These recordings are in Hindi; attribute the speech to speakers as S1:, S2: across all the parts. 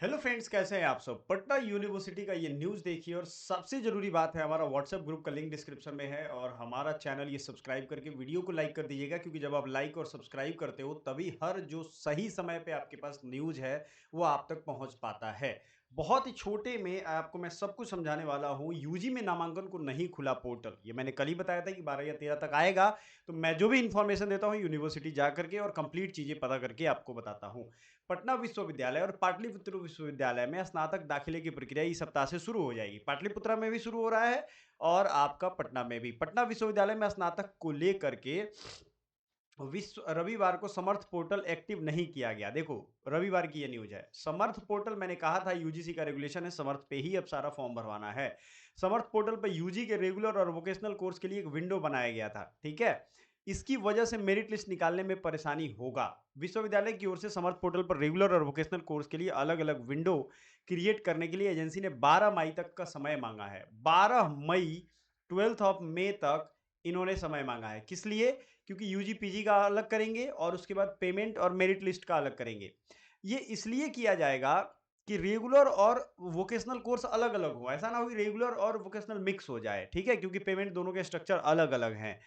S1: हेलो फ्रेंड्स, कैसे हैं आप सब। पटना यूनिवर्सिटी का ये न्यूज़ देखिए और सबसे ज़रूरी बात है, हमारा व्हाट्सएप ग्रुप का लिंक डिस्क्रिप्शन में है और हमारा चैनल ये सब्सक्राइब करके वीडियो को लाइक कर दीजिएगा, क्योंकि जब आप लाइक और सब्सक्राइब करते हो तभी हर जो सही समय पे आपके पास न्यूज़ है वो आप तक पहुंच पाता है। बहुत ही छोटे में आपको मैं सब कुछ समझाने वाला हूँ। यूजी में नामांकन को नहीं खुला पोर्टल, ये मैंने कल ही बताया था कि 12 या 13 तक आएगा। तो मैं जो भी इन्फॉर्मेशन देता हूँ यूनिवर्सिटी जा करके और कंप्लीट चीज़ें पता करके आपको बताता हूँ। पटना विश्वविद्यालय और पाटलिपुत्र विश्वविद्यालय में स्नातक दाखिले की प्रक्रिया इस सप्ताह से शुरू हो जाएगी। पाटलिपुत्र में भी शुरू हो रहा है और आपका पटना में भी। पटना विश्वविद्यालय में स्नातक को लेकर के विश्व रविवार को समर्थ पोर्टल एक्टिव नहीं किया गया। देखो, रविवार की ये न्यूज है। समर्थ पोर्टल, मैंने कहा था यूजीसी का रेगुलेशन है, समर्थ पे ही अब सारा फॉर्म भरवाना है। समर्थ पोर्टल पे यूजी के रेगुलर और वोकेशनल कोर्स के लिए एक विंडो बनाया गया था, ठीक है। इसकी वजह से मेरिट लिस्ट निकालने में परेशानी होगा। विश्वविद्यालय की ओर से समर्थ पोर्टल पर रेगुलर और वोकेशनल कोर्स के लिए अलग अलग विंडो क्रिएट करने के लिए एजेंसी ने 12 मई तक का समय मांगा है। 12 मई, 12 तक इन्होंने समय मांगा है। किस लिए? क्योंकि यूजी पीजी का अलग करेंगे और उसके बाद पेमेंट और मेरिट लिस्ट का अलग करेंगे। ये इसलिए किया जाएगा कि रेगुलर और वोकेशनल कोर्स अलग अलग हो। ऐसा ना हो कि रेगुलर और वोकेशनल मिक्स हो जाए, ठीक है, क्योंकि पेमेंट दोनों के स्ट्रक्चर अलग अलग हैं।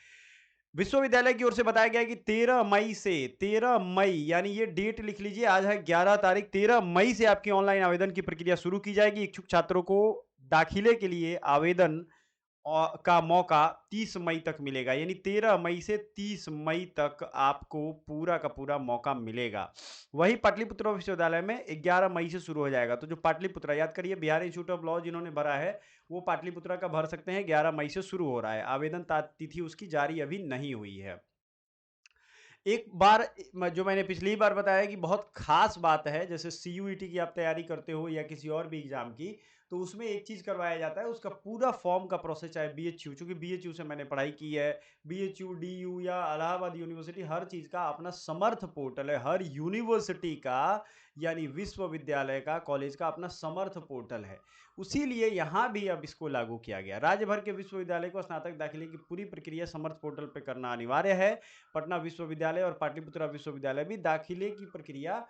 S1: विश्वविद्यालय की ओर से बताया गया है कि 13 मई से 13 मई, यानी ये डेट लिख लीजिए, आज है 11 तारीख, 13 मई से आपकी ऑनलाइन आवेदन की प्रक्रिया शुरू की जाएगी। इच्छुक छात्रों को दाखिले के लिए आवेदन का मौका 30 मई तक मिलेगा। यानी 13 मई से 30 मई तक आपको पूरा का पूरा मौका मिलेगा। वही पाटलिपुत्र विश्वविद्यालय में 11 मई से शुरू हो जाएगा। तो जो पाटलिपुत्र, याद करिए, बिहार इंस्टीट्यूट ऑफ लॉ जिन्होंने भरा है वो पाटलिपुत्र का भर सकते हैं। 11 मई से शुरू हो रहा है आवेदन। तिथि उसकी जारी अभी नहीं हुई है। एक बार जो मैंने पिछली बार बताया कि बहुत खास बात है, जैसे सीयूईटी की आप तैयारी करते हो या किसी और भी एग्जाम की, तो उसमें एक चीज करवाया जाता है, उसका पूरा फॉर्म का प्रोसेस, चाहे बीएचयू, चूंकि बीएचयू से मैंने पढ़ाई की है, बीएचयू, डीयू या इलाहाबाद यूनिवर्सिटी, हर चीज का अपना समर्थ पोर्टल है। हर यूनिवर्सिटी का, यानी विश्वविद्यालय का, कॉलेज का अपना समर्थ पोर्टल है। उसीलिए यहाँ भी अब इसको लागू किया गया। राज्य भर के विश्वविद्यालय को स्नातक दाखिले की पूरी प्रक्रिया समर्थ पोर्टल पर करना अनिवार्य है। पटना विश्वविद्यालय और पाटलिपुत्र विश्वविद्यालय भी दाखिले की प्रक्रिया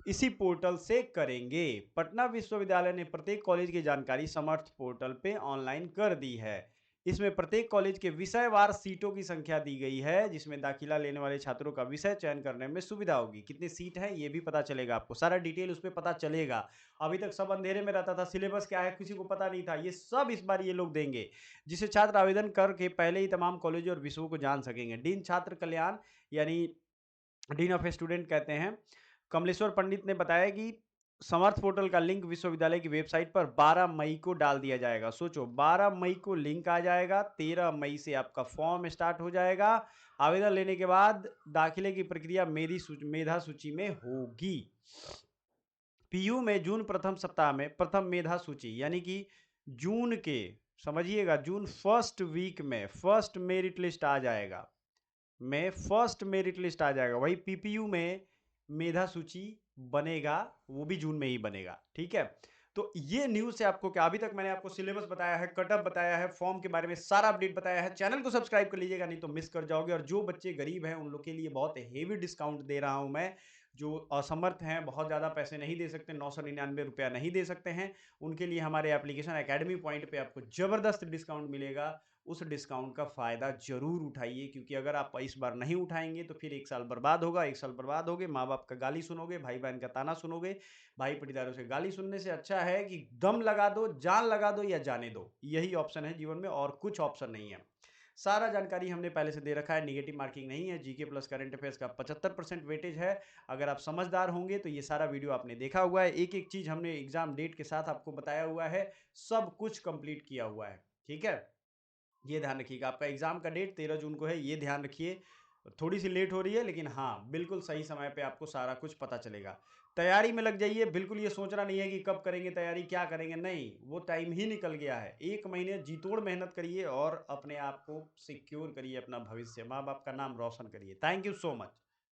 S1: इसी पोर्टल से करेंगे। पटना विश्वविद्यालय ने प्रत्येक कॉलेज की जानकारी समर्थ पोर्टल पे ऑनलाइन कर दी है। इसमें प्रत्येक कॉलेज के विषयवार सीटों की संख्या दी गई है, जिसमें दाखिला लेने वाले छात्रों का विषय चयन करने में सुविधा होगी। कितनी सीट है ये भी पता चलेगा आपको, सारा डिटेल उस पर पता चलेगा। अभी तक सब अंधेरे में रहता था, सिलेबस क्या है किसी को पता नहीं था, ये सब इस बार ये लोग देंगे, जिसे छात्र आवेदन करके पहले ही तमाम कॉलेज और विषयों को जान सकेंगे। डीन छात्र कल्याण, यानी डीन ऑफ स्टूडेंट कहते हैं, कमलेश्वर पंडित ने बताया कि समर्थ पोर्टल का लिंक विश्वविद्यालय की वेबसाइट पर 12 मई को डाल दिया जाएगा। सोचो, 12 मई को लिंक आ जाएगा, 13 मई से आपका फॉर्म स्टार्ट हो जाएगा। आवेदन लेने के बाद दाखिले की प्रक्रिया मेधा सूची में होगी। पीयू में जून प्रथम सप्ताह में प्रथम मेधा सूची, यानी कि जून के, समझिएगा, जून फर्स्ट वीक में फर्स्ट मेरिट लिस्ट आ जाएगा। में फर्स्ट मेरिट लिस्ट आ जाएगा। वही पीपीयू में मेधा सूची बनेगा, वो भी जून में ही बनेगा, ठीक है। तो ये न्यूज से आपको क्या, अभी तक मैंने आपको सिलेबस बताया है, कटअप बताया है, फॉर्म के बारे में सारा अपडेट बताया है। चैनल को सब्सक्राइब कर लीजिएगा, नहीं तो मिस कर जाओगे। और जो बच्चे गरीब हैं उन लोग के लिए बहुत हेवी डिस्काउंट दे रहा हूं मैं। जो असमर्थ हैं, बहुत ज़्यादा पैसे नहीं दे सकते, 999 रुपया नहीं दे सकते हैं, उनके लिए हमारे एप्लीकेशन एकेडमी पॉइंट पे आपको ज़बरदस्त डिस्काउंट मिलेगा। उस डिस्काउंट का फ़ायदा ज़रूर उठाइए, क्योंकि अगर आप इस बार नहीं उठाएंगे तो फिर एक साल बर्बाद होगा। एक साल बर्बाद होगे, माँ बाप का गाली सुनोगे, भाई बहन का ताना सुनोगे। भाई पटीदारों से गाली सुनने से अच्छा है कि दम लगा दो, जान लगा दो या जाने दो। यही ऑप्शन है जीवन में, और कुछ ऑप्शन नहीं है। सारा जानकारी हमने पहले से दे रखा है, निगेटिव मार्किंग नहीं है। जीके प्लस करंट अफेयर्स का 75% वेटेज है। अगर आप समझदार होंगे तो ये सारा वीडियो आपने देखा हुआ है। एक एक चीज़ हमने एग्जाम डेट के साथ आपको बताया हुआ है, सब कुछ कंप्लीट किया हुआ है, ठीक है। ये ध्यान रखिएगा, आपका एग्जाम का डेट 13 जून को है, ये ध्यान रखिए। थोड़ी सी लेट हो रही है, लेकिन हाँ, बिल्कुल सही समय पे आपको सारा कुछ पता चलेगा। तैयारी में लग जाइए, बिल्कुल ये सोचना नहीं है कि कब करेंगे तैयारी, क्या करेंगे, नहीं, वो टाइम ही निकल गया है। 1 महीने जी तोड़ मेहनत करिए और अपने आप को सिक्योर करिए, अपना भविष्य, माँ बाप का नाम रोशन करिए। Thank you so much.